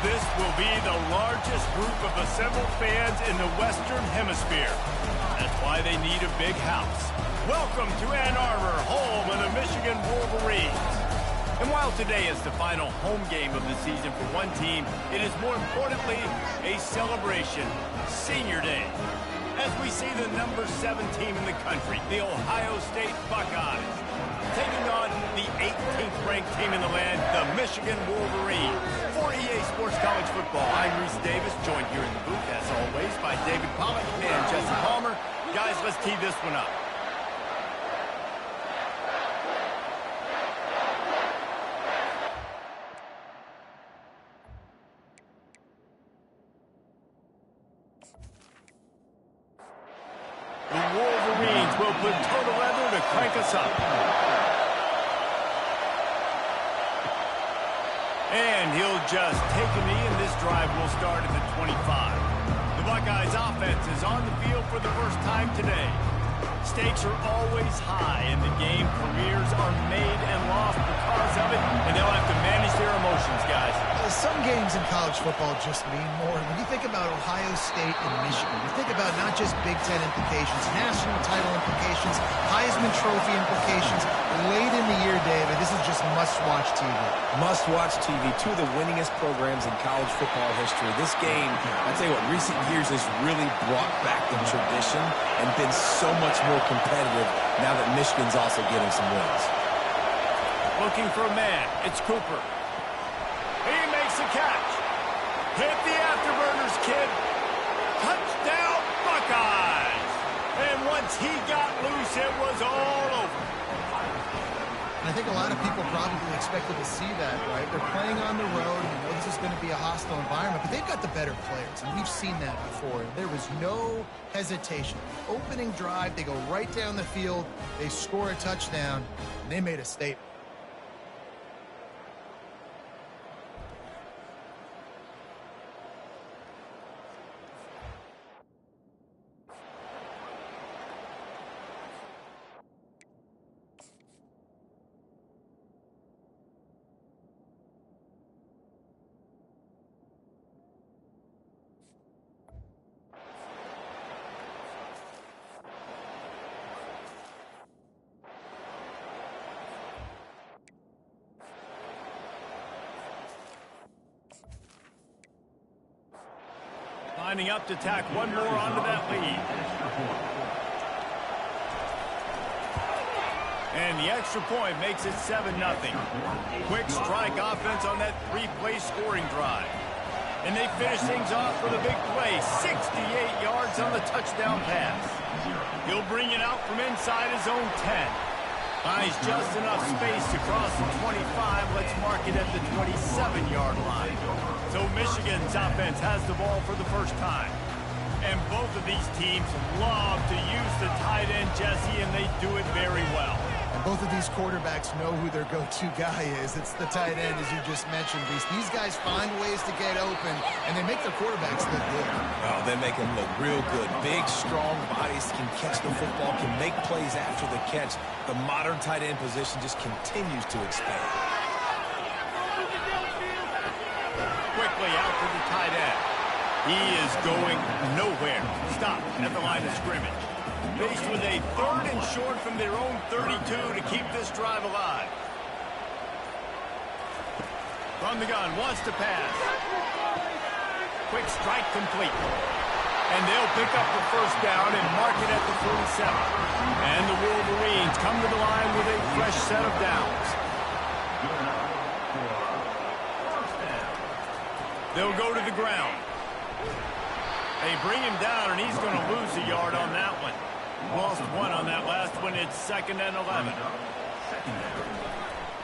This will be the largest group of assembled fans in the Western Hemisphere. That's why they need a big house. Welcome to Ann Arbor, home of the Michigan Wolverines. And while today is the final home game of the season for one team, it is more importantly a celebration, Senior Day. As we see the number 7 team in the country, the Ohio State Buckeyes, taking on the 18th ranked team in the land, the Michigan Wolverines. For EA Sports College Football, I'm Reese Davis, joined here in the booth, as always, by David Pollack and Jesse Palmer. Guys, let's tee this one up. The Wolverines will put total leather to crank us up. And he'll just take a knee, and this drive will start at the 25. The Buckeyes offense is on the field for the first time today. Stakes are always high in the game. Careers are made and lost because of it, and they'll have to manage their emotions, guys. Some games in college football just mean more. When you think about Ohio State and Michigan, you think about not just Big Ten implications, national title implications, Heisman Trophy implications. Late in the year, David, this is just must-watch TV. Must-watch TV. Two of the winningest programs in college football history. This game, I'll tell you what, recent years has really brought back the tradition and been so much more competitive now that Michigan's also getting some wins. Looking for a man. It's Cooper. He makes a catch. Hit the afterburners, kid. Touchdown, Buckeyes. And once he got loose, it was all over. And I think a lot of people probably expected to see that, right? They're playing on the road. You know this is going to be a hostile environment, but they've got the better players, and we've seen that before. There was no hesitation. Opening drive, they go right down the field, they score a touchdown, and they made a statement. Lining up to tack one more onto that lead. And the extra point makes it 7-0. Quick strike offense on that 3-play scoring drive. And they finish things off with a big play. 68 yards on the touchdown pass. He'll bring it out from inside his own 10. Buys just enough space to cross the 25. Let's mark it at the 27-yard line. So Michigan's offense has the ball for the first time. And both of these teams love to use the tight end, Jesse, and they do it very well. And both of these quarterbacks know who their go-to guy is. It's the tight end, as you just mentioned, Reese. These guys find ways to get open, and they make their quarterbacks look good. Oh, they make them look real good. Big, strong bodies, can catch the football, can make plays after the catch. The modern tight end position just continues to expand. Quickly out to the tight end. He is going nowhere. Stop at the line of scrimmage. Faced with a 3rd and short from their own 32 to keep this drive alive. From the gun, wants to pass. Quick strike complete. And they'll pick up the first down and mark it at the 47. And the Wolverines come to the line with a fresh set of downs. They'll go to the ground. They bring him down, and he's going to lose a yard on that one. Lost 1 on that last one. It's 2nd and 11.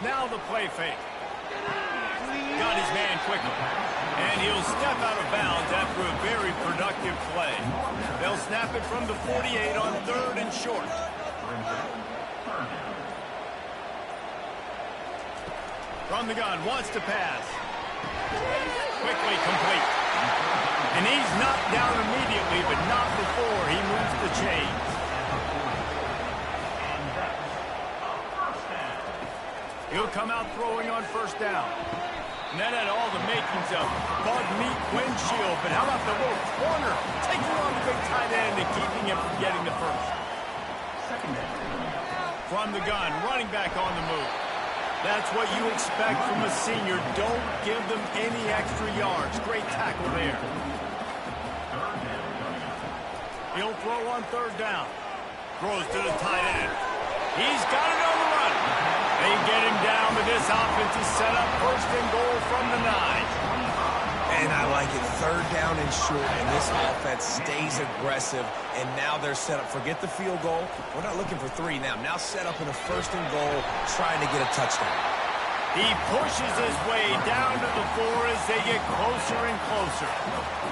Now the play fake. Got his man quickly. And he'll step out of bounds after a very productive play. They'll snap it from the 48 on 3rd and short. From the gun, wants to pass. Quickly complete. And he's knocked down immediately, but not before he moves the chains. He'll come out throwing on first down. And that had all the makings of bug meat windshield, but how about the little corner taking on the big tight end and keeping him from getting the first? From the gun, running back on the move. That's what you expect from a senior. Don't give them any extra yards. Great tackle there. He'll throw on third down. Throws to the tight end. He's got it on the run. They get him down, but this offense is set up first and goal from the 9. And I like it. Third down and short, and this offense stays aggressive. And now they're set up. Forget the field goal. We're not looking for 3 now. Now set up in a first and goal, trying to get a touchdown. He pushes his way down to the 4 as they get closer and closer.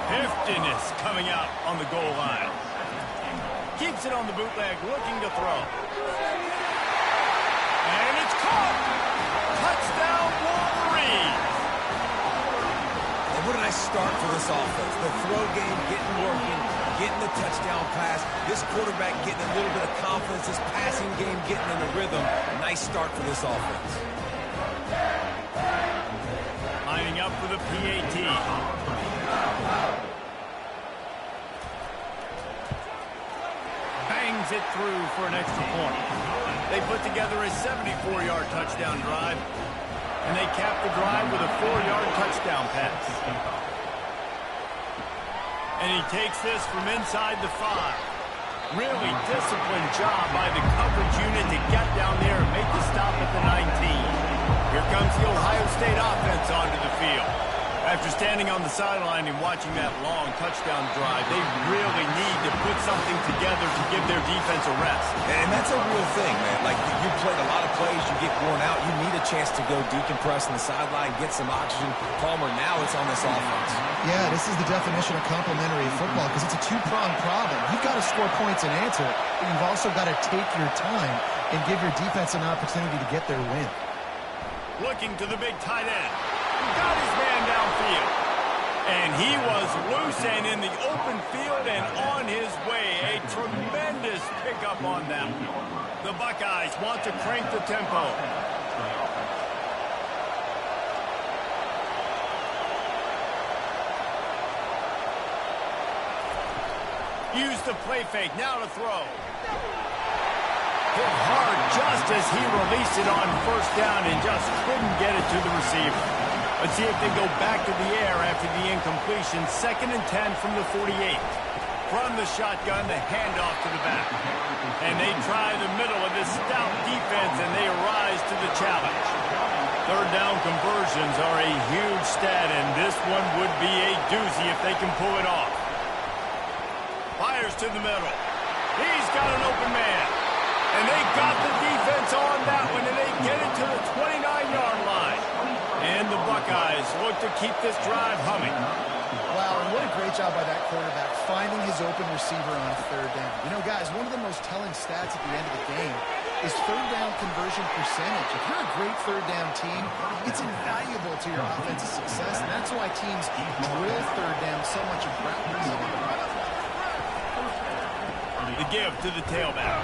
Heftiness coming out on the goal line. Keeps it on the bootleg, looking to throw. And it's caught! Touchdown, Wolverine! And what a nice start for this offense. The throw game getting working, getting the touchdown pass. This quarterback getting a little bit of confidence. This passing game getting in the rhythm. Nice start for this offense. Lining up for the PAT. Bangs it through for an extra point. They put together a 74-yard touchdown drive, and they cap the drive with a 4-yard touchdown pass. And he takes this from inside the 5. Really disciplined job by the coverage unit to get down there and make the stop at the 19. Here comes the Ohio State offense onto the field. After standing on the sideline and watching that long touchdown drive, they really need to put something together to give their defense a rest. And that's a real thing, man. Like, you played a lot of plays, you get worn out, you need a chance to go decompress on the sideline, get some oxygen. Palmer, now it's on this offense. Yeah, this is the definition of complementary football because it's a two-pronged problem. You've got to score points and answer, but you've also got to take your time and give your defense an opportunity to get their win. Looking to the big tight end. Got his man downfield. And he was loose and in the open field and on his way. A tremendous pickup on them. The Buckeyes want to crank the tempo. Use the play fake. Now to throw. Hit hard just as he released it on first down and just couldn't get it to the receiver. Let's see if they go back to the air after the incompletion. 2nd and 10 from the 48. From the shotgun, the handoff to the back. And they try the middle of this stout defense, and they rise to the challenge. Third down conversions are a huge stat, and this one would be a doozy if they can pull it off. Fires to the middle. He's got an open man. And they got the defense on that one, and they get it to the 29-yard line. And the Buckeyes look to keep this drive humming. Wow, and what a great job by that quarterback, finding his open receiver on third down. You know, guys, one of the most telling stats at the end of the game is third down conversion percentage. If you're a great third down team, it's invaluable to your offensive success, and that's why teams drill third down so much in practice. The give to the tailback.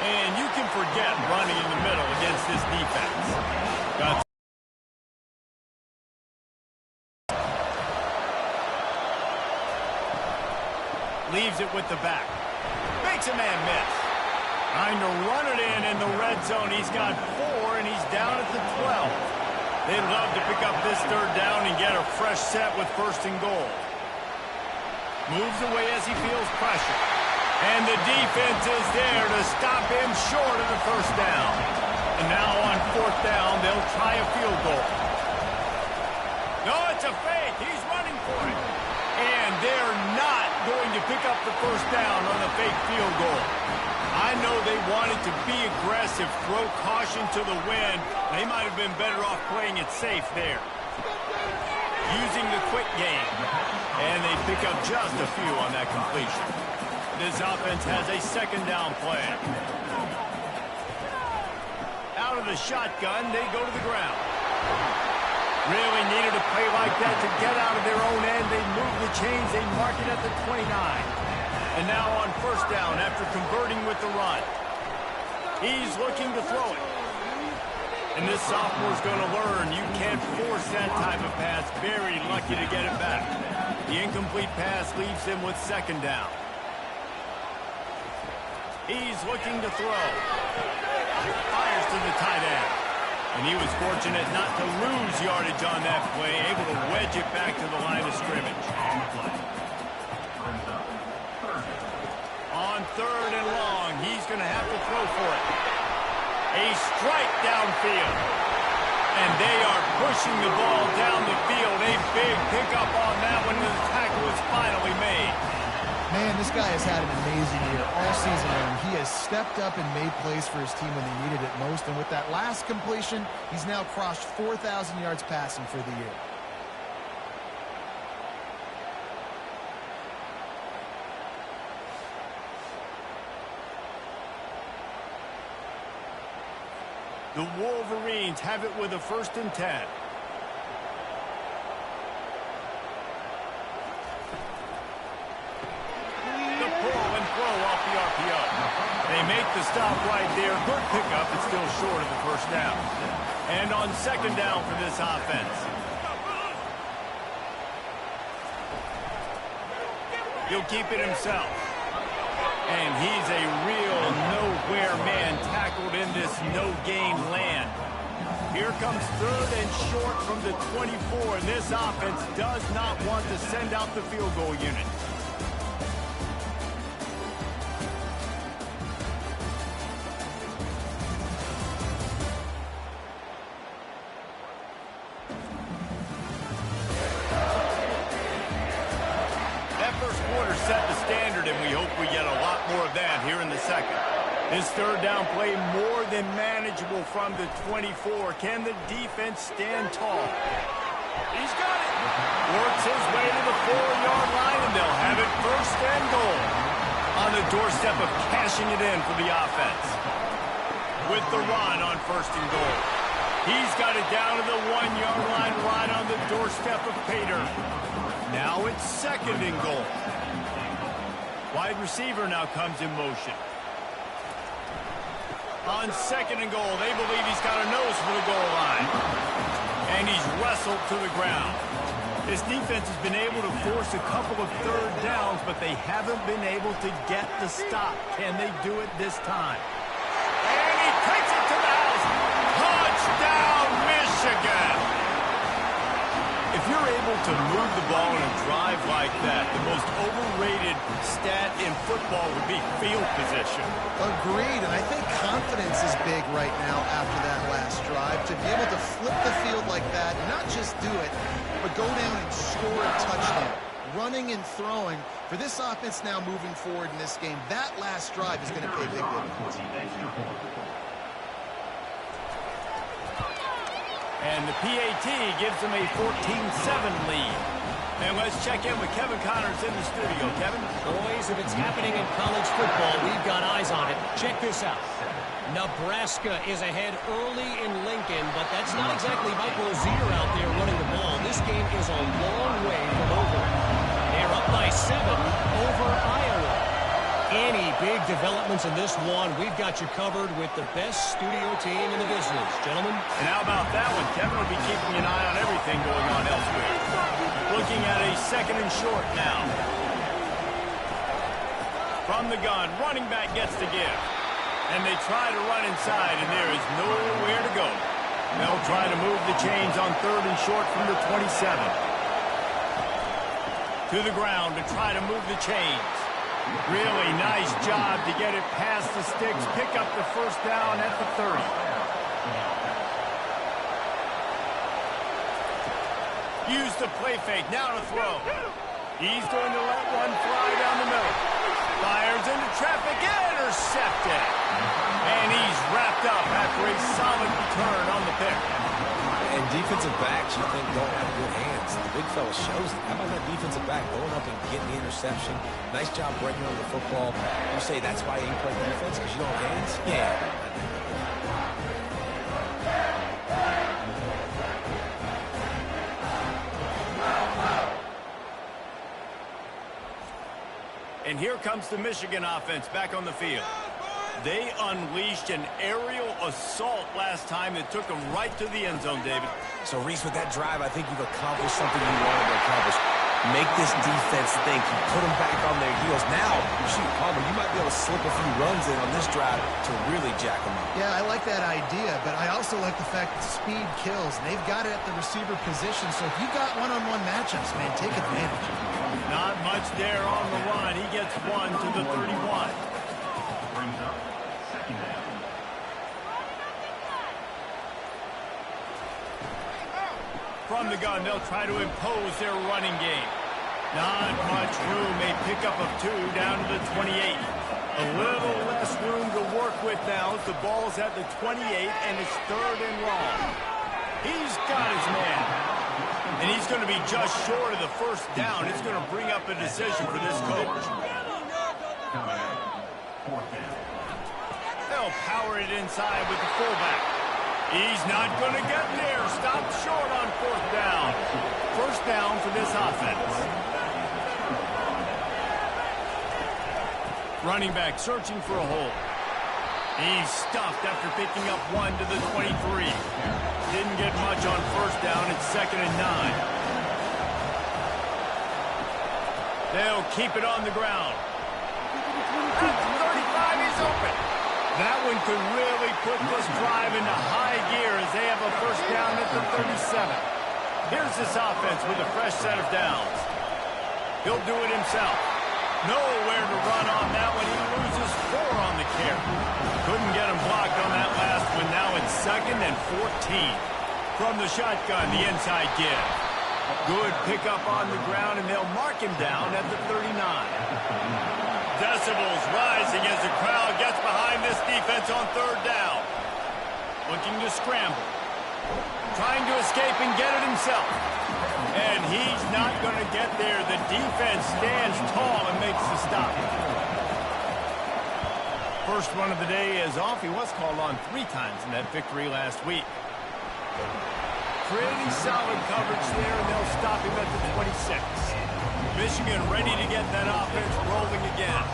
And you can forget running in the middle against this defense. Leaves it with the back. Makes a man miss. Trying to run it in the red zone. He's got 4, and he's down at the 12. They'd love to pick up this third down and get a fresh set with 1st and goal. Moves away as he feels pressure. And the defense is there to stop him short of the 1st down. And now on 4th down, they'll try a field goal. No, it's a fake. He's running for it. And they're not going to pick up the 1st down on the fake field goal. I know they wanted to be aggressive, throw caution to the wind. They might have been better off playing it safe there. Using the quick game. And they pick up just a few on that completion. This offense has a 2nd down play. Out of the shotgun, they go to the ground. Really needed a play like that to get out of their own end. They move the chains. They mark it at the 29. And now on 1st down after converting with the run. He's looking to throw it. And this sophomore's going to learn you can't force that type of pass. Very lucky to get it back. The incomplete pass leaves him with second down. He's looking to throw. Fires to the tight end. And he was fortunate not to lose yardage on that play, able to wedge it back to the line of scrimmage. On third and long, he's going to have to throw for it. A strike downfield. And they are pushing the ball down the field. A big pickup on that one, and the tackle is finally made. Man, this guy has had an amazing year all season long. He has stepped up and made plays for his team when they needed it most. And with that last completion, he's now crossed 4,000 yards passing for the year. The Wolverines have it with a 1st and 10. The pull and throw off the RPO. They make the stop right there. Good pickup, but still short of the 1st down. And on 2nd down for this offense. He'll keep it himself. And he's a real nowhere man tackled in this no-gain land. Here comes 3rd and short from the 24, and this offense does not want to send out the field goal unit. Set the standard, and we hope we get a lot more of that here in the second. This 3rd down play more than manageable from the 24. Can the defense stand tall? He's got it. Works his way to the 4-yard line, and they'll have it 1st and goal. On the doorstep of cashing it in for the offense. With the run on 1st and goal. He's got it down to the 1-yard line right on the doorstep of Pater. Now it's 2nd and goal. Wide receiver now comes in motion. On 2nd and goal, they believe he's got a nose for the goal line. And he's wrestled to the ground. This defense has been able to force a couple of 3rd downs, but they haven't been able to get the stop. Can they do it this time? And he takes it to the house. Touchdown, Michigan! If you're able to move the ball in a drive like that, the most overrated stat in football would be field position. Agreed, and I think confidence is big right now after that last drive. To be able to flip the field like that, not just do it, but go down and score a touchdown. Running and throwing. For this offense now moving forward in this game, that last drive is going to pay big dividends. And the PAT gives them a 14-7 lead. And let's check in with Kevin Connors in the studio. Kevin? Boys, if it's happening in college football, we've got eyes on it. Check this out. Nebraska is ahead early in Lincoln, but that's not exactly Mike Rozier out there running the ball. This game is a long way from over. They're up by 7 over Iowa. Any big developments in this one, we've got you covered with the best studio team in the business. Gentlemen? And how about that one? Kevin will be keeping an eye on everything going on elsewhere. Looking at a 2nd and short now. From the gun, running back gets the give. And they try to run inside, and there is nowhere to go. They'll try to move the chains on 3rd and short from the 27. To the ground to try to move the chains. Really nice job to get it past the sticks, pick up the 1st down at the 30. Use the play fake, now to throw. He's going to let one fly down the middle. Fires into traffic, intercepted. And he's wrapped up after a solid return on the pick. And defensive backs, you think, don't have good hands. The big fella shows it. How about that defensive back going up and getting the interception? Nice job breaking on the football. You say that's why you play defense, because you don't have hands? Yeah. And here comes the Michigan offense back on the field. They unleashed an aerial assault last time that took them right to the end zone, David. So, Reese, with that drive, I think you've accomplished something you wanted to accomplish. Make this defense think. You put them back on their heels. Now, shoot, Palmer, you might be able to slip a few runs in on this drive to really jack them up. Yeah, I like that idea, but I also like the fact that speed kills. And they've got it at the receiver position, so if you've got one-on-one matchups, man, take advantage. Not much there on the run. He gets one to the 31. From the gun, they'll try to impose their running game. Not much room. A pickup of 2 down to the 28. A little less room to work with now as the ball's at the 28 and it's 3rd and long. He's got his man. And he's going to be just short of the first down. It's going to bring up a decision for this coach. They'll power it inside with the fullback. He's not going to get there. Stopped short on 4th down. First down for this offense. Running back searching for a hole. He's stuffed after picking up 1 to the 23. Didn't get much on first down. It's 2nd and 9. They'll keep it on the ground. At the 35, he's open. That one could really put this drive into high gear as they have a first down at the 37. Here's this offense with a fresh set of downs. He'll do it himself. Nowhere to run on that one. He loses 4 on the carry. Couldn't get him blocked on that last one. Now it's 2nd and 14. From the shotgun, the inside give. Good pickup on the ground, and they'll mark him down at the 39. Decibels rising as the crowd gets behind this defense on 3rd down. Looking to scramble. Trying to escape and get it himself. And he's not going to get there. The defense stands tall and makes the stop. First run of the day is off. He was called on 3 times in that victory last week. Pretty solid coverage there, and they'll stop him at the 26. Michigan ready to get that offense rolling again.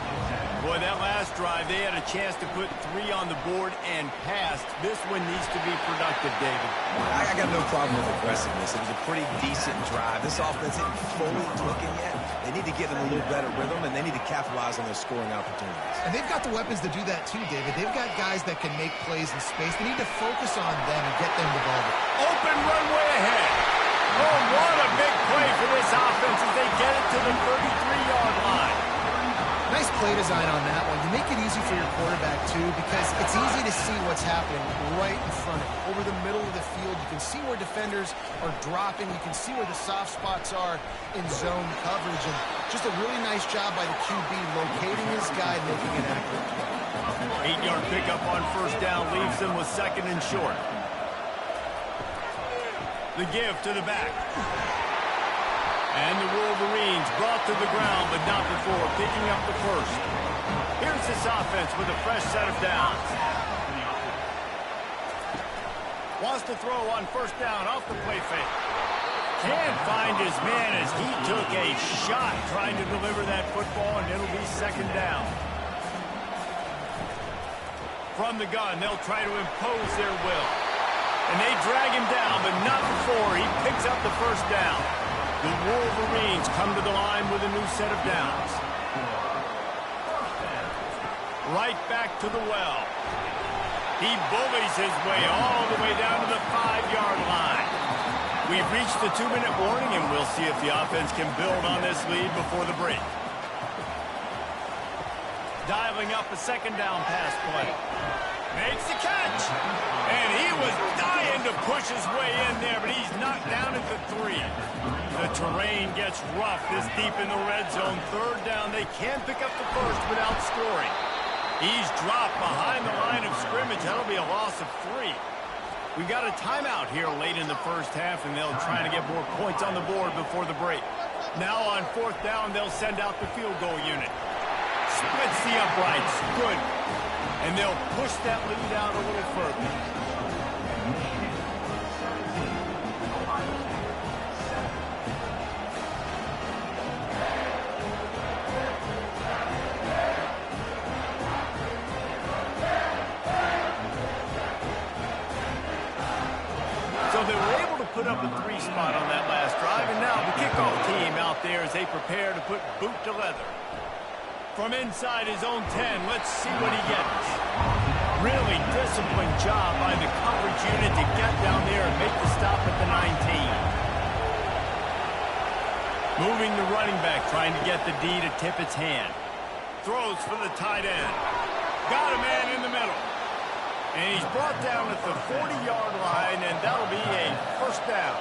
Boy, that last drive, they had a chance to put 3 on the board and passed. This one needs to be productive, David. I got no problem with aggressiveness. It was a pretty decent drive. This offense isn't fully clicking yet. They need to get in a little better rhythm, and they need to capitalize on their scoring opportunities. And they've got the weapons to do that too, David. They've got guys that can make plays in space. They need to focus on them and get them the ball. Open runway ahead. Oh, what a big play for this offense as they get it to the 33-yard line. Nice play design on that one. You make it easy for your quarterback, too, because it's easy to see what's happening right in front of you. Over the middle of the field, you can see where defenders are dropping. You can see where the soft spots are in zone coverage. And just a really nice job by the QB locating his guy, making it accurate. 8-yard pickup on first down leaves them with 2nd and short. The give to the back. And the Wolverines brought to the ground, but not before picking up the first. Here's this offense with a fresh set of downs. Wants to throw on first down off the play fake. Can't find his man as he took a shot trying to deliver that football, and it'll be 2nd down. From the gun, they'll try to impose their will. And they drag him down, but not before he picks up the first down. The Wolverines come to the line with a new set of downs. Right back to the well. He bullies his way all the way down to the 5-yard line. We've reached the 2-minute warning, and we'll see if the offense can build on this lead before the break. Dialing up a 2nd down pass play. Makes the catch. And he was dying to push his way in there, but he's knocked down at the 3. The terrain gets rough this deep in the red zone. 3rd down, they can pick up the first without scoring. He's dropped behind the line of scrimmage. That'll be a loss of 3. We got a timeout here late in the first half, and they'll try to get more points on the board before the break. Now on 4th down, they'll send out the field goal unit. Splits the uprights. Good. And they'll push that lead out a little further. the 3 spot on that last drive. And now the kickoff team out there as they prepare to put boot to leather. From inside his own 10, let's see what he gets. Really disciplined job by the coverage unit to get down there and make the stop at the 19. Moving the running back, trying to get the D to tip its hand. Throws for the tight end. Got a man in the middle. And he's brought down at the 40-yard line, and that'll be a first down.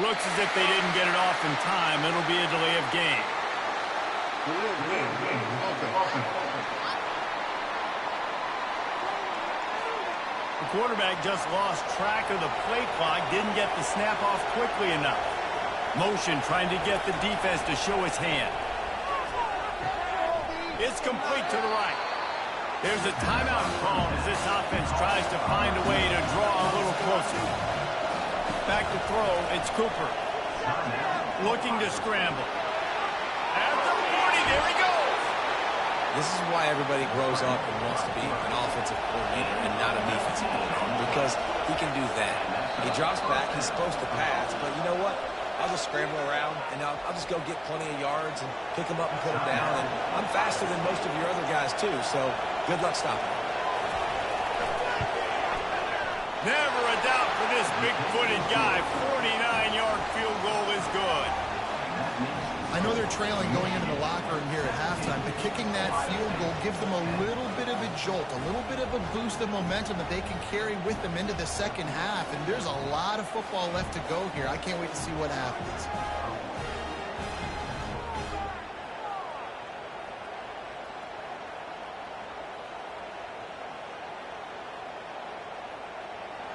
Looks as if they didn't get it off in time. It'll be a delay of game. The quarterback just lost track of the play clock, didn't get the snap off quickly enough. Motion trying to get the defense to show its hand. It's complete to the right. There's a timeout call as this offense tries to find a way to draw a little closer. Back to throw, it's Cooper. Looking to scramble. At the 40, there he goes. This is why everybody grows up and wants to be an offensive coordinator and not a defensive coordinator, because he can do that. He drops back, he's supposed to pass, but you know what? I'll just scramble around, and I'll just go get plenty of yards and pick them up and put them down, and I'm faster than most of your other guys, too, so good luck stopping. Never a doubt for this big-footed guy. 49-yard field goal is good. I know they're trailing going into the locker room here at halftime, but kicking that field goal gives them a little bit of a jolt, a little bit of a boost of momentum that they can carry with them into the second half. And there's a lot of football left to go here. I can't wait to see what happens.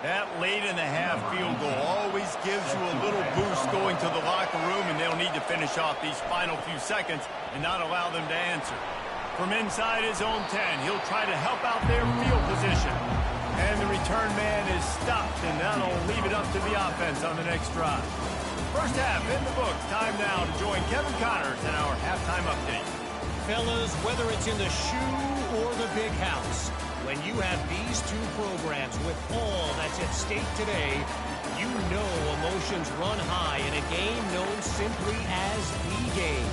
That late in the half field goal always gives you a little boost going to the locker room, and they'll need to finish off these final few seconds and not allow them to answer. From inside his own 10, he'll try to help out their field position. And the return man is stopped, and that'll leave it up to the offense on the next drive. First half in the books. Time now to join Kevin Connors in our halftime update. Fellas, whether it's in the shoe or the big house, when you have these two programs with all that's at stake today, you know emotions run high in a game known simply as the game.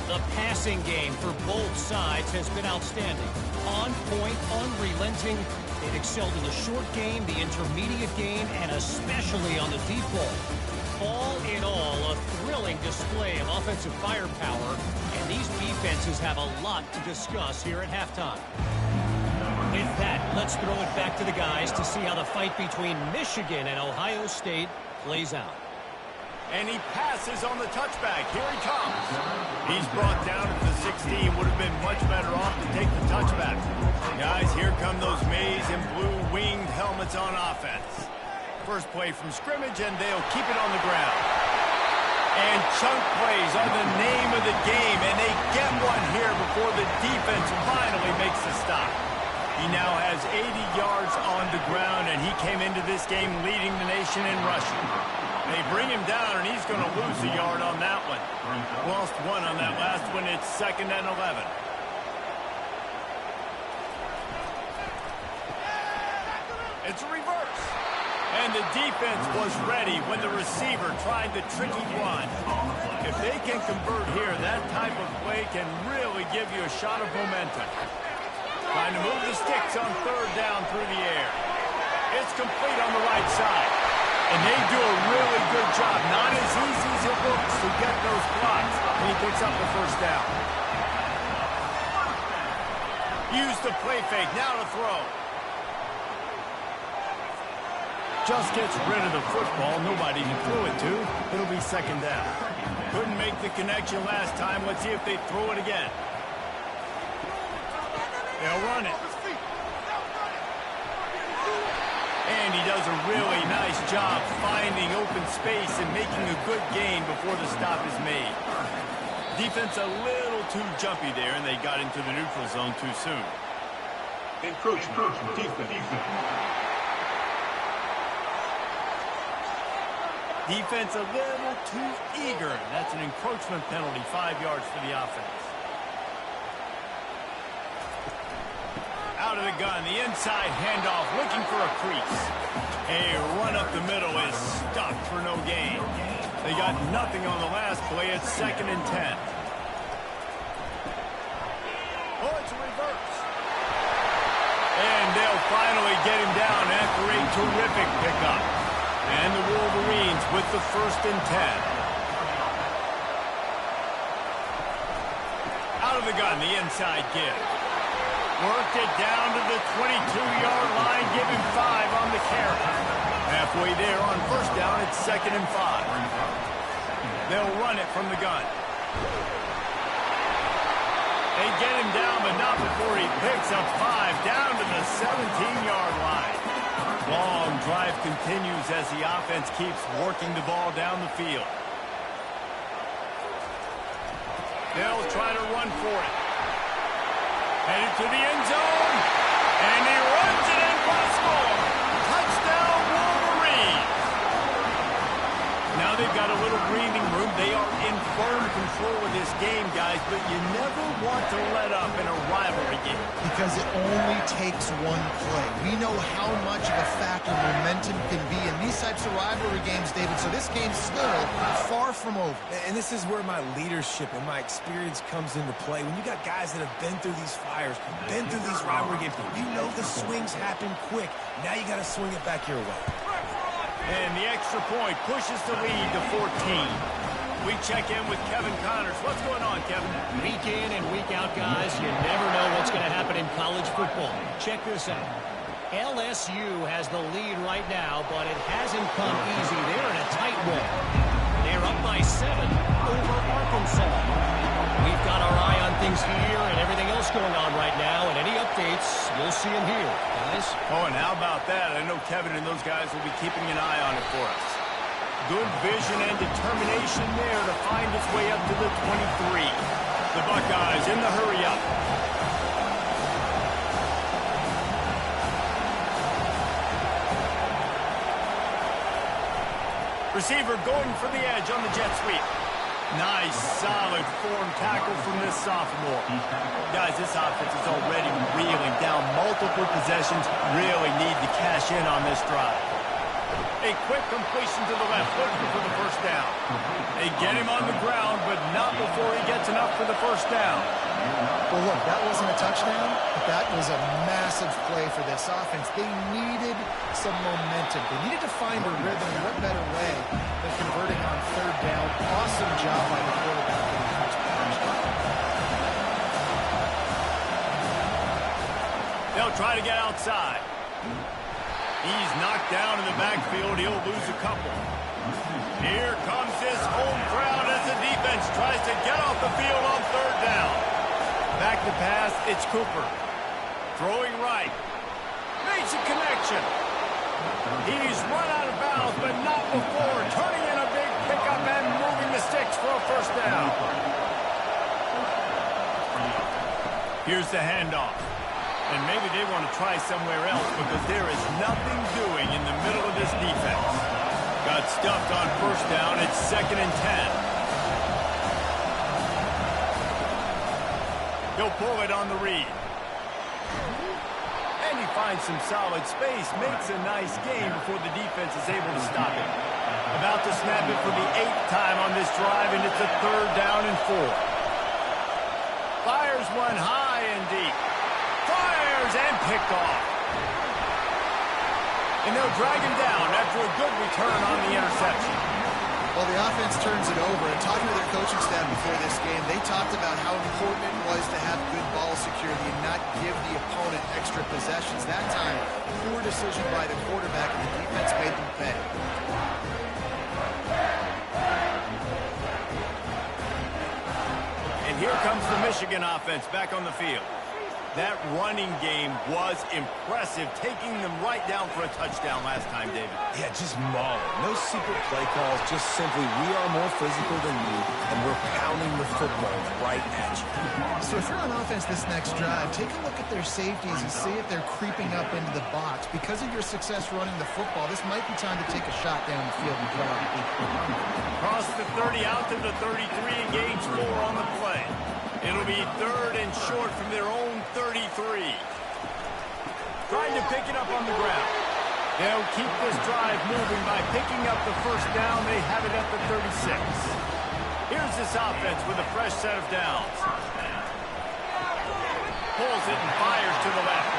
The passing game for both sides has been outstanding. On point, unrelenting. They've excelled in the short game, the intermediate game, and especially on the deep ball. All in all, a thrilling display of offensive firepower, and these defenses have a lot to discuss here at halftime. With that, let's throw it back to the guys to see how the fight between Michigan and Ohio State plays out. And he passes on the touchback. Here he comes. He's brought down at the 16. Would have been much better off to take the touchback. Guys, here come those maize and blue winged helmets on offense. First play from scrimmage, and they'll keep it on the ground. And chunk plays are the name of the game, and they get one here before the defense finally makes the stop. He now has 80 yards on the ground, and he came into this game leading the nation in rushing. They bring him down, and he's going to lose a yard on that one. Lost one on that last one. It's 2nd and 11. It's a reverse. And the defense was ready when the receiver tried the tricky run. If they can convert here, that type of play can really give you a shot of momentum. Trying to move the sticks on 3rd down through the air. It's complete on the right side. And they do a really good job. Not as easy as it looks to get those blocks. And he picks up the first down. Use the play fake. Now to throw. Just gets rid of the football. Nobody to throw it to. It'll be 2nd down. Couldn't make the connection last time. Let's see if they throw it again. They'll run it. And he does a really nice job finding open space and making a good gain before the stop is made. Defense a little too jumpy there, and they got into the neutral zone too soon. Encroachment. Defense. Defense a little too eager. That's an encroachment penalty, 5 yards for the offense. Out of the gun, the inside handoff, looking for a crease. A run up the middle is stuck for no gain. They got nothing on the last play. It's 2nd and 10. Oh, it's a reverse. And they'll finally get him down after a terrific pickup. And the Wolverines with the 1st and 10. Out of the gun, the inside give. Worked it down to the 22-yard line, give him 5 on the carry. Halfway there on 1st down, it's 2nd and 5. They'll run it from the gun. They get him down, but not before he picks up 5 down to the 17-yard line. Long drive continues as the offense keeps working the ball down the field. They'll try to run for it. Headed to the end zone, and he runs it in for a score. Touchdown, Wolverines. Now they've got a little breathing room. They are in firm control of this game, guys, but you never want to let up in a rivalry game. Because it only takes one play. We know how much of a factor momentum can be in these types of rivalry games, David, so this game's still far from over. And this is where my leadership and my experience comes into play. When you got guys that have been through these fires, been through these rivalry games, you know the swings happen quick. Now you got to swing it back your way. And the extra point pushes the lead to 14. We check in with Kevin Connors. What's going on, Kevin? Week in and week out, guys, you never know what's going to happen in college football. Check this out. LSU has the lead right now, but it hasn't come easy. They're in a tight one. They're up by 7 over Arkansas. We've got our eye on things here and everything else going on right now, and any updates, we'll see them here, guys. Oh, and how about that? I know Kevin and those guys will be keeping an eye on it for us. Good vision and determination there to find its way up to the 23. The Buckeyes in the hurry-up. Receiver going for the edge on the jet sweep. Nice, solid form tackle from this sophomore. Guys, this offense is already reeling down multiple possessions. Really need to cash in on this drive. A quick completion to the left, looking for the 1st down. They get him on the ground, but not before he gets enough for the 1st down. Well, look, that wasn't a touchdown, but that was a massive play for this offense. They needed some momentum. They needed to find a rhythm. What better way than converting on 3rd down? Awesome job by the quarterback in the first possession. They'll try to get outside. He's knocked down in the backfield. He'll lose a couple. Here comes his home crowd as the defense tries to get off the field on 3rd down. Back to pass, it's Cooper. Throwing right. Makes a connection. He's run out of bounds, but not before turning in a big pickup and moving the sticks for a 1st down. Here's the handoff. And maybe they want to try somewhere else because there is nothing doing in the middle of this defense. Got stuffed on 1st down. It's 2nd and 10. He'll pull it on the read. And he finds some solid space. Makes a nice gain before the defense is able to stop it. About to snap it for the 8th time on this drive, and it's a 3rd down and 4. Fires one high and deep. Fires and picked off. And they'll drag him down after a good return on the interception. Well, the offense turns it over, and talking to their coaching staff before this game, they talked about how important it was to have good ball security and not give the opponent extra possessions. That time, poor decision by the quarterback, and the defense made them pay. And here comes the Michigan offense back on the field. That running game was impressive, taking them right down for a touchdown last time, David. Yeah, just mauling. No secret play calls, just simply we are more physical than you, and we're pounding the football right at you. So if you're on offense this next drive, take a look at their safeties and see if they're creeping up into the box. Because of your success running the football, this might be time to take a shot down the field and drive. Cross the 30 out to the 33 and gains 4 on the play. It'll be 3rd and short from their own 33. Trying to pick it up on the ground. They'll keep this drive moving by picking up the first down. They have it at the 36. Here's this offense with a fresh set of downs. Pulls it and fires to the left.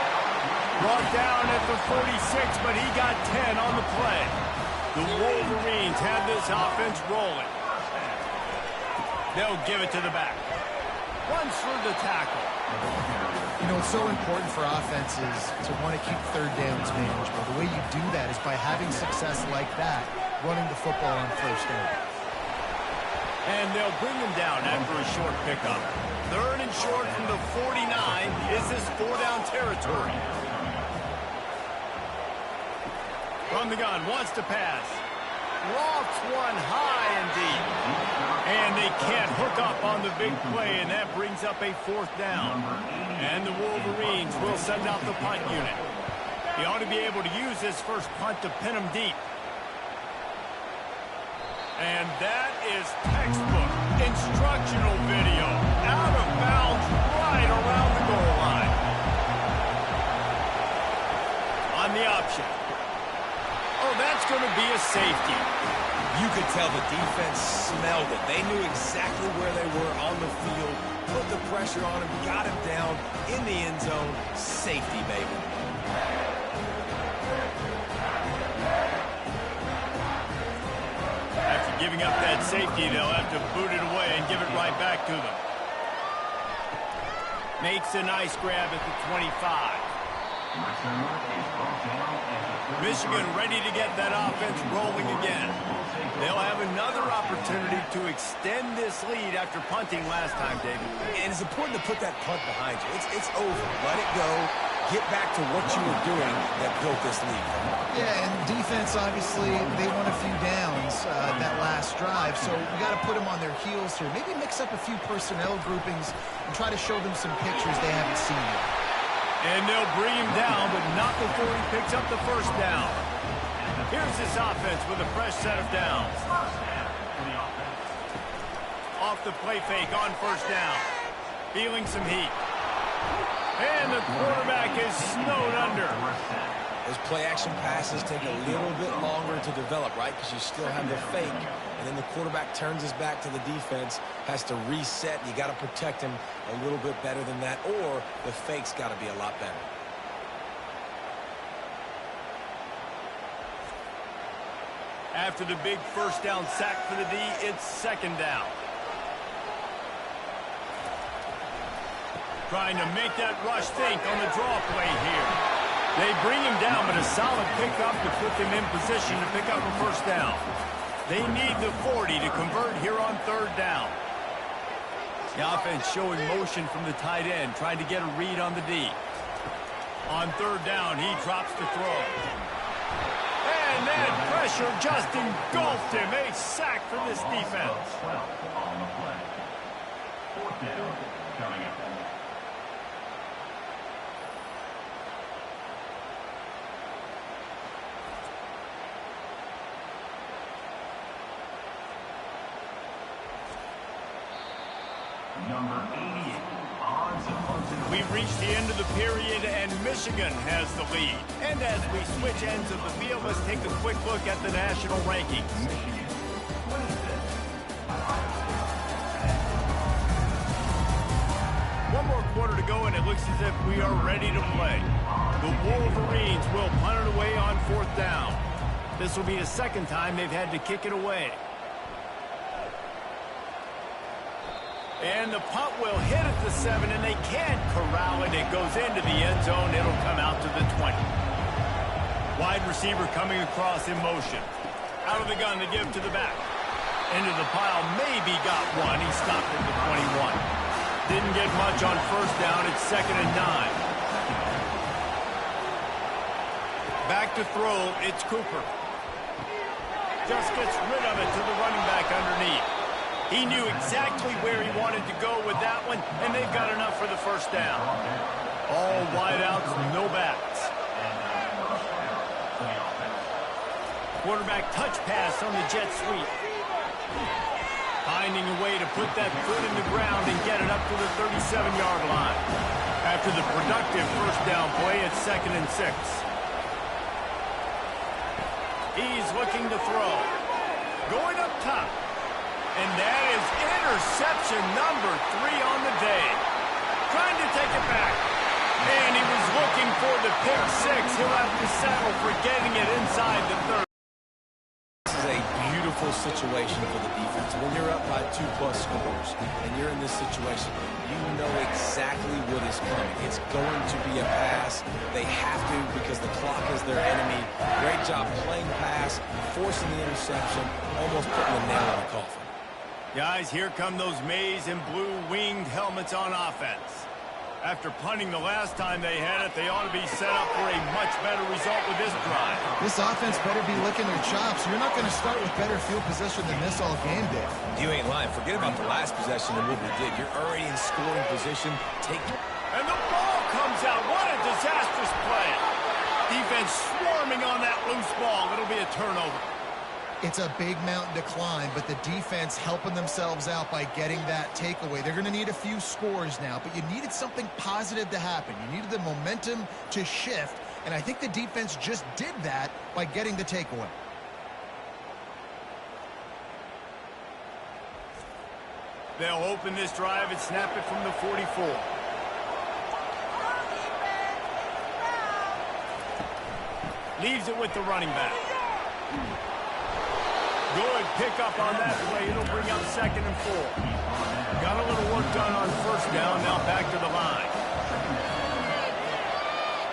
Brought down at the 46, but he got 10 on the play. The Wolverines have this offense rolling. They'll give it to the back. Runs through the tackle. You know, it's so important for offenses to want to keep third downs manageable. The way you do that is by having success like that, running the football on first down. And they'll bring him down after a short pickup. 3rd and short from the 49 is this 4-down territory. From the gun, wants to pass. Lofts one high and deep. And they can't hook up on the big play, and that brings up a 4th down. And the Wolverines will send out the punt unit. He ought to be able to use this first punt to pin him deep. And that is textbook instructional video. Out of bounds right around the goal line. On the option. Oh, that's going to be a safety. You could tell the defense smelled it. They knew exactly where they were on the field, put the pressure on him, got him down in the end zone. Safety, baby. After giving up that safety, they'll have to boot it away and give it right back to them. Makes a nice grab at the 25. Michigan ready to get that offense rolling again. They'll have another opportunity to extend this lead after punting last time, David. And it's important to put that punt behind you. It's over. Let it go. Get back to what you were doing that built this lead. Yeah, and defense, obviously, they won a few downs that last drive, so we got to put them on their heels here. Maybe mix up a few personnel groupings and try to show them some pictures they haven't seen yet. And they'll bring him down, but not before he picks up the first down. Here's this offense with a fresh set of downs. Off the play fake on first down. Feeling some heat. And the quarterback is snowed under. Those play-action passes take a little bit longer to develop, right? Because you still have the fake, and then the quarterback turns his back to the defense, has to reset. You got to protect him a little bit better than that, or the fake's got to be a lot better. After the big first down sack for the D, it's 2nd down. Trying to make that rush think on the draw play here. They bring him down, but a solid pickup to put them in position to pick up a first down. They need the 40 to convert here on 3rd down. The offense showing motion from the tight end, trying to get a read on the D. On 3rd down, he drops to throw. And that pressure just engulfed him. A sack for this defense. Coming up. Number 88. We've reached the end of the period, and Michigan has the lead. And as we switch ends of the field, let's take a quick look at the national rankings. One more quarter to go, and it looks as if we are ready to play. The Wolverines will punt it away on 4th down. This will be the 2nd time they've had to kick it away. And the punt will hit at the 7, and they can't corral it. It goes into the end zone. It'll come out to the 20. Wide receiver coming across in motion. Out of the gun to give to the back. Into the pile, maybe got one. He stopped at the 21. Didn't get much on first down. It's 2nd and 9. Back to throw, it's Cooper. Just gets rid of it to the running back underneath. He knew exactly where he wanted to go with that one, and they've got enough for the first down. All wideouts, no backs. Quarterback touch pass on the jet sweep. Finding a way to put that foot in the ground and get it up to the 37-yard line. After the productive first down play, it's 2nd and 6. He's looking to throw. Going up top. And that is interception number 3 on the day. Trying to take it back. And he was looking for the pick 6. He'll have to settle for getting it inside the 30. This is a beautiful situation for the defense. When you're up by 2+ scores and you're in this situation, you know exactly what is coming. It's going to be a pass. They have to because the clock is their enemy. Great job playing pass, forcing the interception, almost putting the nail in the coffin. Guys, here come those maize and blue winged helmets on offense. After punting the last time they had it, they ought to be set up for a much better result with this drive. This offense better be licking their chops. You're not going to start with better field possession than this all game, Dave. You ain't lying. Forget about the last possession and what we did. You're already in scoring position. And the ball comes out. What a disastrous play. Defense swarming on that loose ball. It'll be a turnover. It's a big mountain to climb, but the defense helping themselves out by getting that takeaway. They're going to need a few scores now, but you needed something positive to happen. You needed the momentum to shift, and I think the defense just did that by getting the takeaway. They'll open this drive and snap it from the 44. Leaves it with the running back. Good pickup on that play. It'll bring up 2nd and 4. Got a little work done on first down. Now back to the line.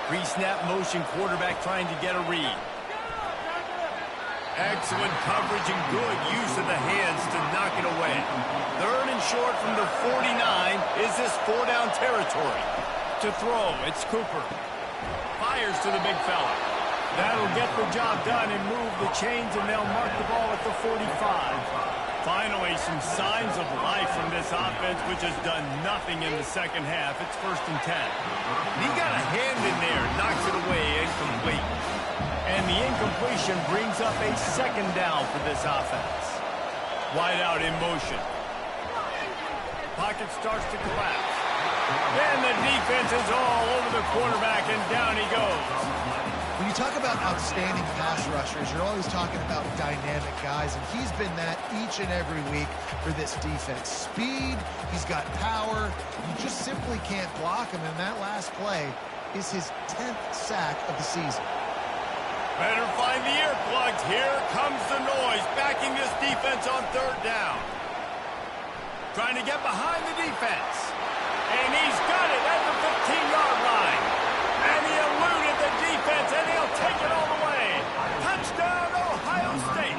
Pre-snap motion quarterback trying to get a read. Excellent coverage and good use of the hands to knock it away. 3rd and short from the 49. Is this 4-down territory? To throw, it's Cooper. Fires to the big fella. That'll get the job done and move the chains, and they'll mark the ball at the 45. Finally, some signs of life from this offense, which has done nothing in the second half. It's 1st and 10. And he got a hand in there, knocks it away, incomplete. And the incompletion brings up a 2nd down for this offense. Wide out in motion. Pocket starts to collapse. And the defense is all over the quarterback, and down he goes. When you talk about outstanding pass rushers, you're always talking about dynamic guys, and he's been that each and every week for this defense. Speed, he's got power. You just simply can't block him, and that last play is his 10th sack of the season. Better find the earplugs. Here comes the noise, backing this defense on 3rd down. Trying to get behind the defense. And he's got it at the 15-yard line. And he eluded the defense, and he'll take it all the way. Touchdown, Ohio State.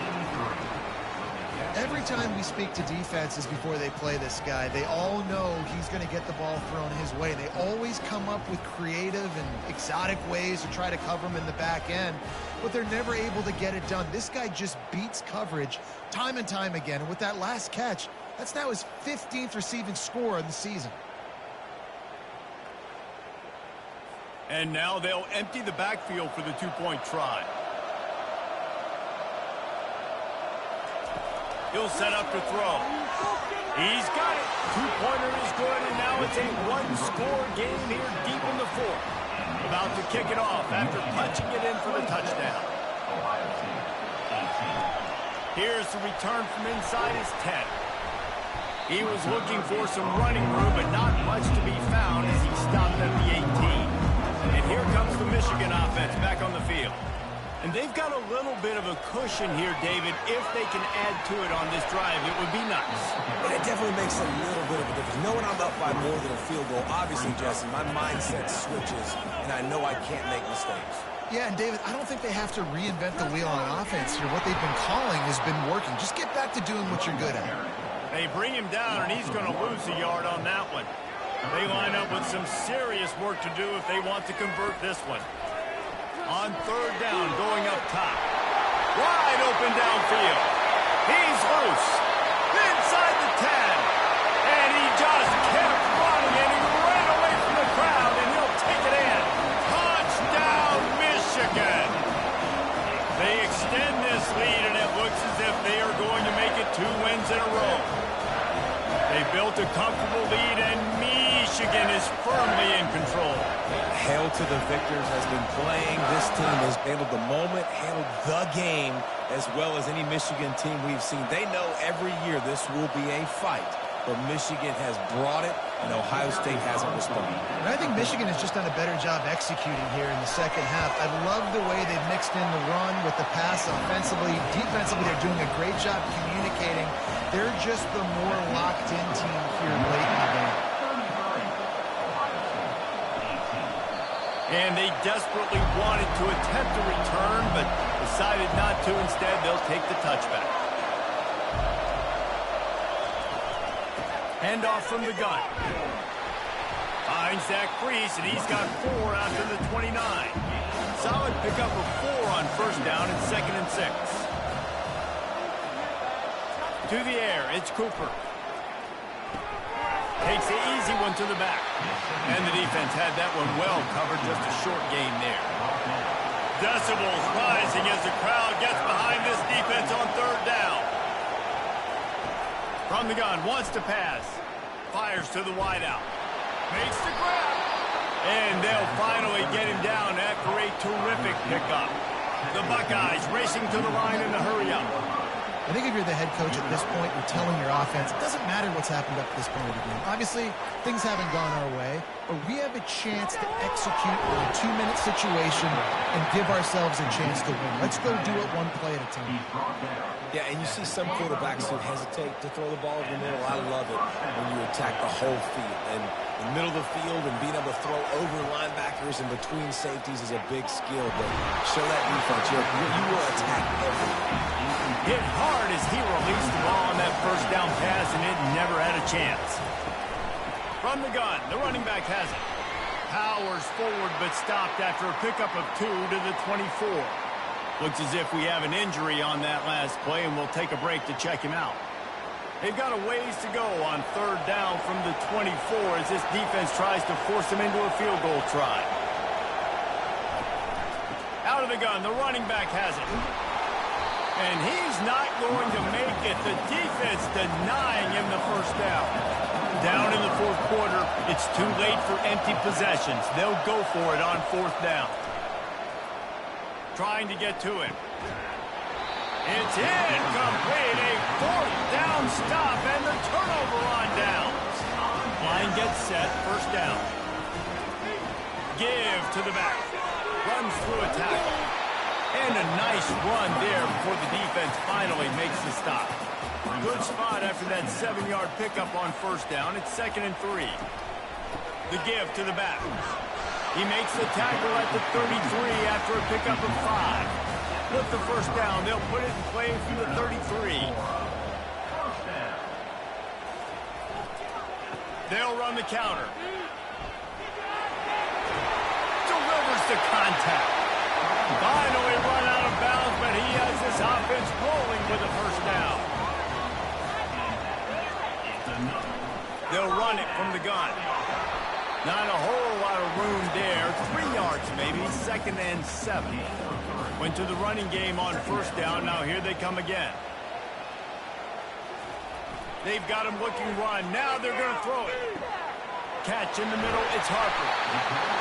Every time we speak to defenses before they play this guy, they all know he's going to get the ball thrown his way. They always come up with creative and exotic ways to try to cover him in the back end, but they're never able to get it done. This guy just beats coverage time and time again, and with that last catch, that's now his 15th receiving score of the season. And now they'll empty the backfield for the 2-point try. He'll set up to throw. He's got it. 2-pointer is good, and now it's a 1-score game here deep in the 4th. About to kick it off after punching it in for the touchdown. Here's the return from inside his 10. He was looking for some running room, but not much to be found as he stopped at the 18. And here comes the Michigan offense back on the field. And they've got a little bit of a cushion here, David. If they can add to it on this drive, it would be nice. And it definitely makes a little bit of a difference. Knowing I'm up by more than a field goal, obviously, Jesse, my mindset switches, and I know I can't make mistakes. Yeah, and David, I don't think they have to reinvent the wheel on offense here. What they've been calling has been working. Just get back to doing what you're good at. They bring him down, and he's going to lose a yard on that one. They line up with some serious work to do if they want to convert this one. On third down, going up top. Wide open downfield. He's loose. Inside the 10. And he just kept running, and he ran away from the crowd, and he'll take it in. Touchdown, Michigan. They extend this lead, and it looks as if they are going to make it 2 wins in a row. They built a comfortable lead, and Michigan is firmly in control. Hail to the victors has been playing. This team has handled the moment, handled the game, as well as any Michigan team we've seen. They know every year this will be a fight, but Michigan has brought it, and Ohio State hasn't responded. And I think Michigan has just done a better job executing here in the second half. I love the way they've mixed in the run with the pass offensively. Defensively, they're doing a great job communicating. They're just the more locked-in team here late in the game. And they desperately wanted to attempt a return, but decided not to. Instead, they'll take the touchback. Handoff from the gun. Finds Zach Priest, and he's got 4 after the 29. Solid pickup of 4 on first down and 2nd and 6. To the air, it's Cooper. Takes the easy one to the back. And the defense had that one well covered, just a short gain there. Decibels rising as the crowd gets behind this defense on third down. From the gun, wants to pass. Fires to the wideout. Makes the grab. And they'll finally get him down after a terrific pickup. The Buckeyes racing to the line in the hurry-up. I think if you're the head coach at this point, you're telling your offense, it doesn't matter what's happened up to this point of the game. Obviously, things haven't gone our way, but we have a chance to execute a 2-minute situation and give ourselves a chance to win. Let's go do it one play at a time. Yeah, and you see some quarterbacks who hesitate to throw the ball over the middle. I love it when you attack the whole field. And the middle of the field and being able to throw over linebackers and between safeties is a big skill. But show that defense. You will attack everything. Hit hard as he released the ball on that first down pass, and it never had a chance. From the gun, the running back has it. Powers forward, but stopped after a pickup of 2 to the 24. Looks as if we have an injury on that last play, and we'll take a break to check him out. They've got a ways to go on third down from the 24 as this defense tries to force him into a field goal try. Out of the gun, the running back has it. And he's not going to make it. The defense denying him the first down. Down in the fourth quarter, it's too late for empty possessions. They'll go for it on 4th down. Trying to get to it. It's incomplete. A 4th down stop and the turnover on downs. Line gets set, first down. Give to the back. Runs through a tackle. And a nice run there before the defense finally makes the stop. Good spot after that 7-yard pickup on first down. It's 2nd and 3. The give to the back. He makes the tackle at the 33 after a pickup of 5. With the first down, they'll put it in play from the 33. They'll run the counter. Delivers the contact. Finally run out of bounds, but he has this offense rolling with a first down. They'll run it from the gun. Not a whole lot of room there. 3 yards maybe, 2nd and 7. Went to the running game on first down. Now here they come again. They've got him looking run. Now they're going to throw it. Catch in the middle, it's Harper.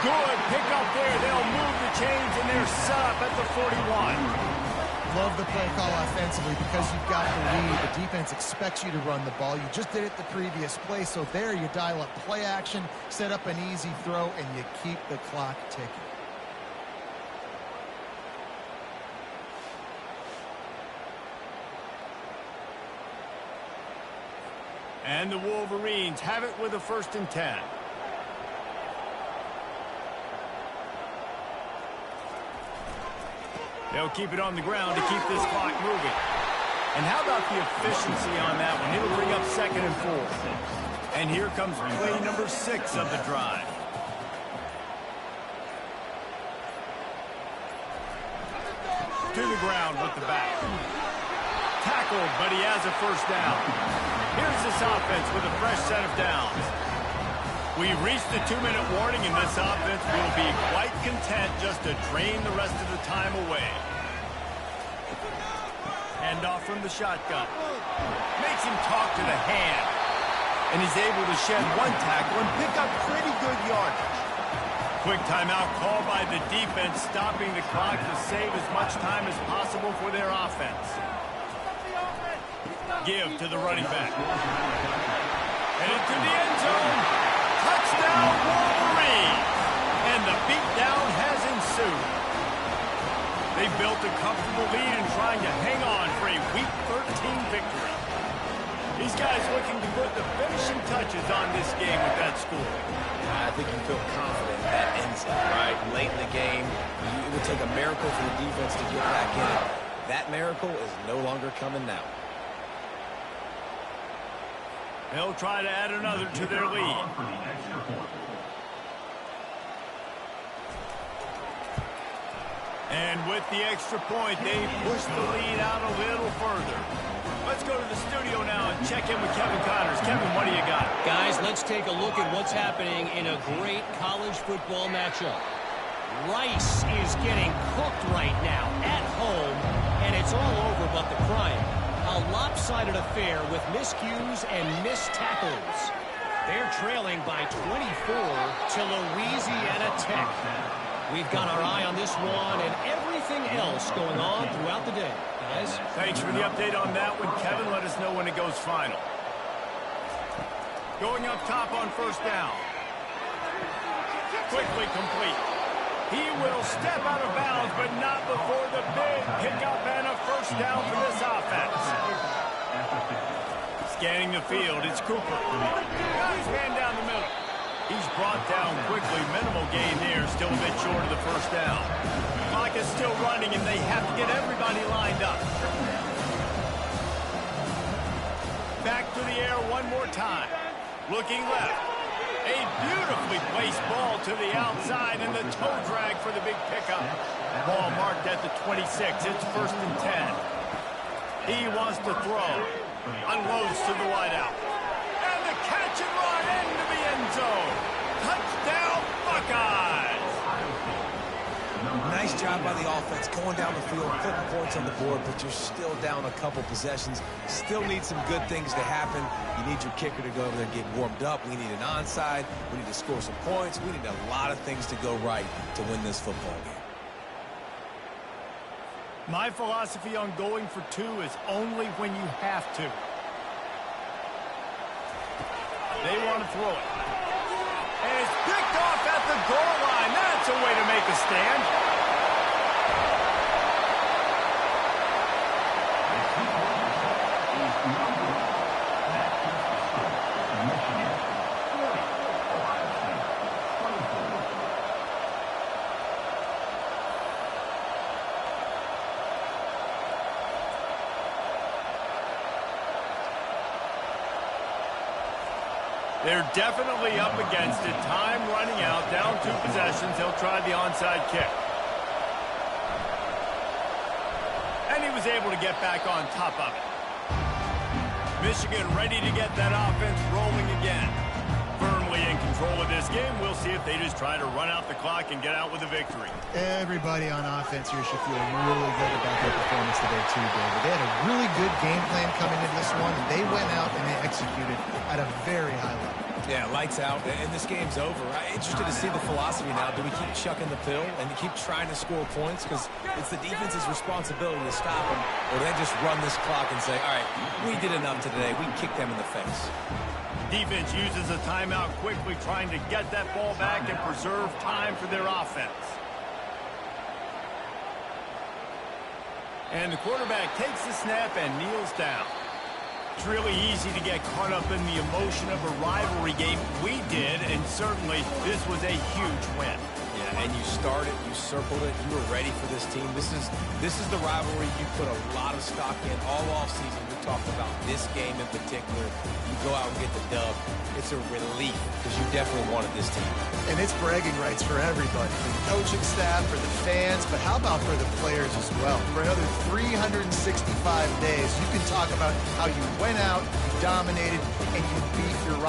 Good pick up there. They'll move the chains, and they're set up at the 41. Love the play call offensively because you've got the lead. The defense expects you to run the ball. You just did it the previous play, so there you dial up play action, set up an easy throw, and you keep the clock ticking. And the Wolverines have it with a 1st and 10. They'll keep it on the ground to keep this clock moving. And how about the efficiency on that one? It'll bring up 2nd and 4. And here comes play number 6 of the drive. to the ground with the back. Tackled, but he has a first down. Here's this offense with a fresh set of downs. We've reached the 2-minute warning, and this offense will be quite content just to drain the rest of the time away. Hand off from the shotgun. Makes him talk to the hand. And he's able to shed one tackle and pick up pretty good yardage. Quick timeout call by the defense, stopping the clock to save as much time as possible for their offense. Give to the running back. Headed to the end zone. Touchdown, Wolverines! And the beatdown has ensued. They built a comfortable lead and trying to hang on for a Week 13 victory. These guys looking to put the finishing touches on this game with that score. I think you feel confident that ends it, right? Late in the game, it would take a miracle for the defense to get back in. That miracle is no longer coming now. They'll try to add another to their lead. And with the extra point, they push the lead out a little further. Let's go to the studio now and check in with Kevin Connors. Kevin, what do you got? Guys, let's take a look at what's happening in a great college football matchup. Rice is getting cooked right now at home, and it's all over but the crying. A lopsided affair with miscues and missed tackles. They're trailing by 24 to Louisiana Tech. We've got our eye on this one and everything else going on throughout the day. Guys? Thanks for the update on that one, Kevin. Let us know when it goes final. Going up top on first down. Quickly complete. He will step out of bounds, but not before the big pickup and a first down for this offense. Scanning the field, it's Cooper. Got his man down the middle. He's brought down quickly. Minimal gain there, still a bit short of the first down. Clock is still running, and they have to get everybody lined up. Back to the air one more time. Looking left. A beautifully placed ball to the outside, and the toe drag for the big pickup. Ball marked at the 26. It's 1st and 10. He wants to throw. Unloads to the wideout. And the catch and run into the end zone. Touchdown, Buckeyes! Nice job by the offense going down the field, putting points on the board, but you're still down a couple possessions. Still need some good things to happen. You need your kicker to go over there and get warmed up. We need an onside. We need to score some points. We need a lot of things to go right to win this football game. My philosophy on going for 2 is only when you have to. They want to throw it. And it's picked off at the goal line. That's a way to make a stand. They're definitely up against it. Time running out. Down 2 possessions. They'll try the onside kick. And he was able to get back on top of it. Michigan ready to get that offense rolling again. Firmly in control of this game. We'll see if they just try to run out the clock and get out with a victory. Everybody on offense here should feel really good about their performance today too, David. They had a really good game plan coming into this one, and they went out and they executed at a very high level. Yeah, lights out, and this game's over. I'm interested to see the philosophy now. Do we keep chucking the pill and keep trying to score points? Because it's the defense's responsibility to stop them, or do they just run this clock and say, all right, we did enough today. We kicked them in the face. Defense uses a timeout quickly, trying to get that ball back and preserve time for their offense. And the quarterback takes the snap and kneels down. It's really easy to get caught up in the emotion of a rivalry game. We did, and certainly this was a huge win. Yeah, and you started, you circled it, you were ready for this team. This is the rivalry you put a lot of stock in all offseason. We talked about this game in particular. You go out and get the dub. It's a relief because you definitely wanted this team. And it's bragging rights for everybody, for the coaching staff, for the fans, but how about for the players as well? For another 365 days, you can talk about how you went out, you dominated, and you beat your rival.